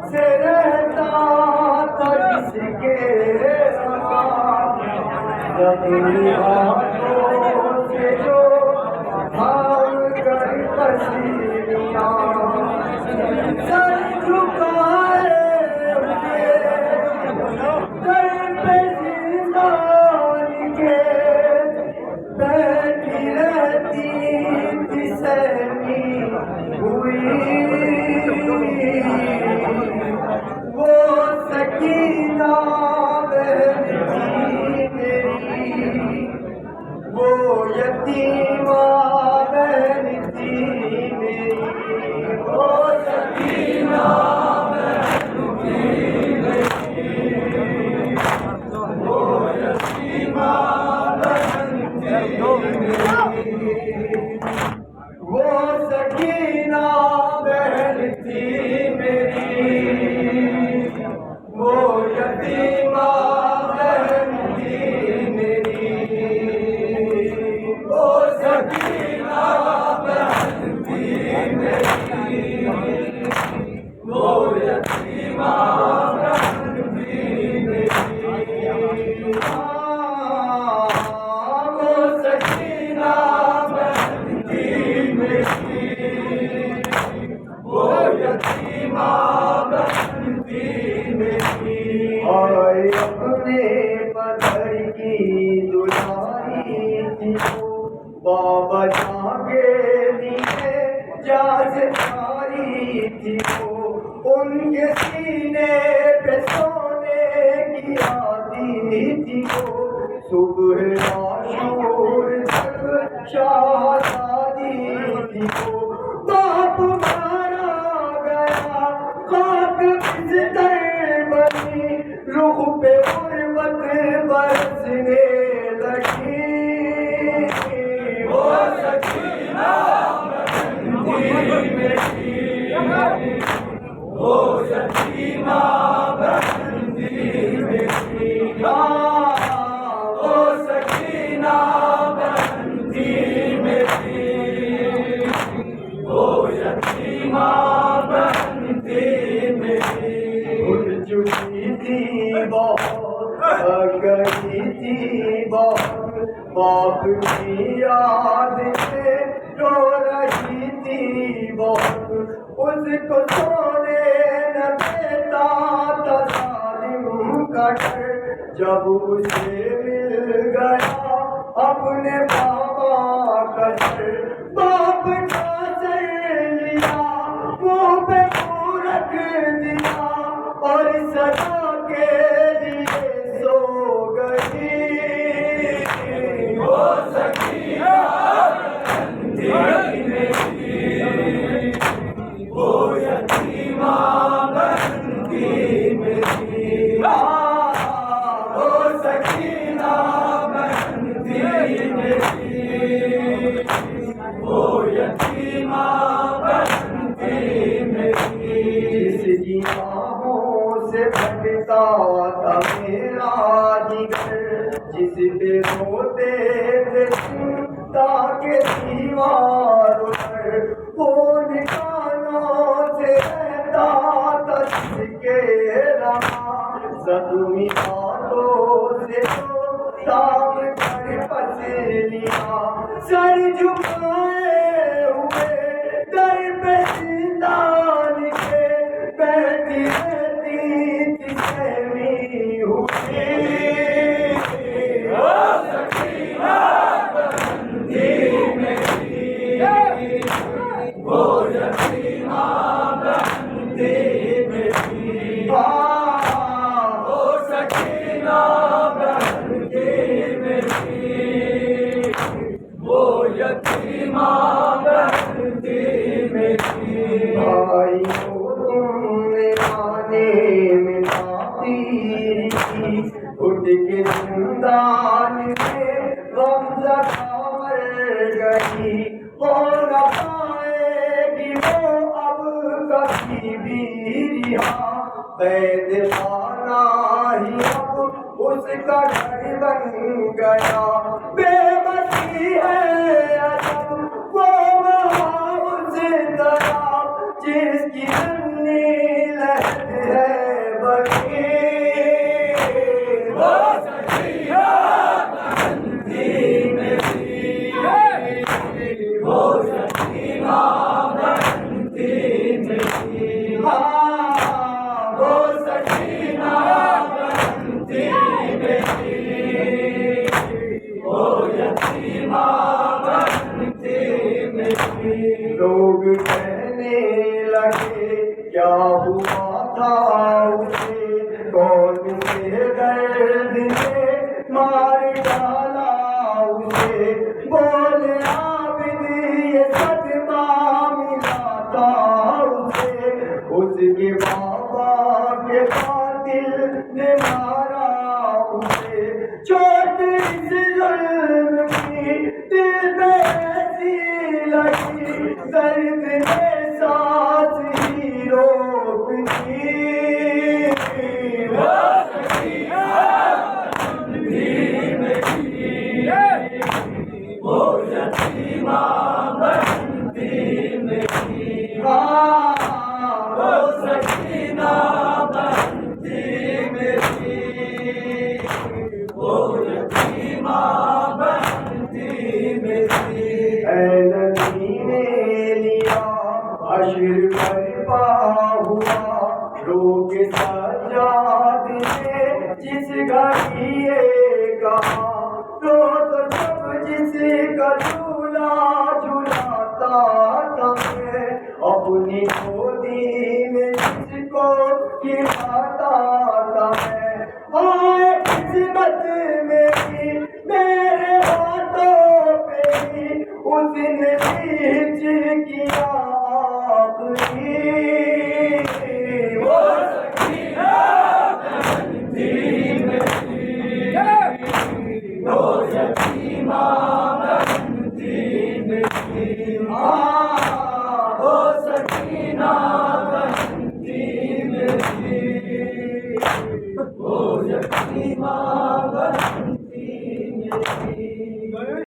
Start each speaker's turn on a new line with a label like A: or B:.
A: से रहता था किसके अपनी हाथों से जो भाग कर पसीना सर झुकाए हुए दर पे जिंदान के बैठी रहती थी सहमी हुई वो सकीना बहन थी मेरी, वो यतीमा बहन थी मेरी, वो सकीना बहन थी मेरी, वो यतीमा बहन थी मेरी, वो सकीना बहन थी मेरी, वो यतीमा बहन थी मेरी, वो सकीना बहन थी मेरी, वो यतीमा बहन थी मेरी, वो सकीना बहन थी मेरी, वो यतीमा बहन थी मेरी। और अपने पत्थर की दुलारी थी बाबा जागे लिए जाज सारी थी वो, उनके सीने पे सोने की आती थी वो, सुबह आशूर तक शादी थी वो, बाप मारा गया खाक बिस्तर बनी, रुख पे गुर्बत बरसने लगी, वो सकीना बहन थी मेरी, वो यतीमा बहन थी मेरी, वो सकीना बहन थी मेरी, वो यतीमा बहन थी मेरी। भूल चुकी थी बहुत, गई थी बहुत, बाप की याद में रो रही थी बहुत, उसको सोने न देता था जालिम का डर, जब उसे मिल गया अपने बाबा का सर, बाप का सर लिया मुंह पे रख दिया और सदा के लिए सो गई, वो सकीना बहन थी मेरी, वो यतीमा बहन थी मेरी, वो सकीना बहन थी मेरी, वो यतीमा बहन थी मेरी। जिसकी बाहों से फटता था मेरा जिगर, जिस पे रोते थे चिंता के दीवारों पर, वो निशानों से रहता था जिसके रहा, सदमी बातों से तो साम कर पसलियां, सर झुकाए हुए दर पे जिंदान के बैठी रहती थी सहमी हुई, वो सकीना बहन थी मेरी, वो यतीमा बहन थी मेरी, वो सकीना बहन थी मेरी, वो यतीमा बहन थी मेरी। भाइयों तुमने आने में ताकीर की, उठ के जिंदान में गमज़ा मर गई, हो न पाएगी वो अब कभी भी रिहा, कैद खाना ही अब उसका घर बन गया, बेबसी है अजब वो लोग कहने लगे क्या हुआ था उसे, कौन से दर्द ने मार डाला उसे। बोले आबिद ये सदमा मिला था उसे, उसके बाबा के कातिल ने मारा उसे। चोट इस जुल्म की दिल पे ऐसी लगी, दर्द ने सांस ही रोक दी। वो यतीमा बनती नहीं, हाँ वो सकीना बनती मेरी, वो यतीमा बनती मेरी। ऐ नबी ने लिया हश्र बर्पा हुआ, लोग सजाद ने जिस घड़ी ये कहा, तो जब जिसका झूला झूलाता था मैं अपनी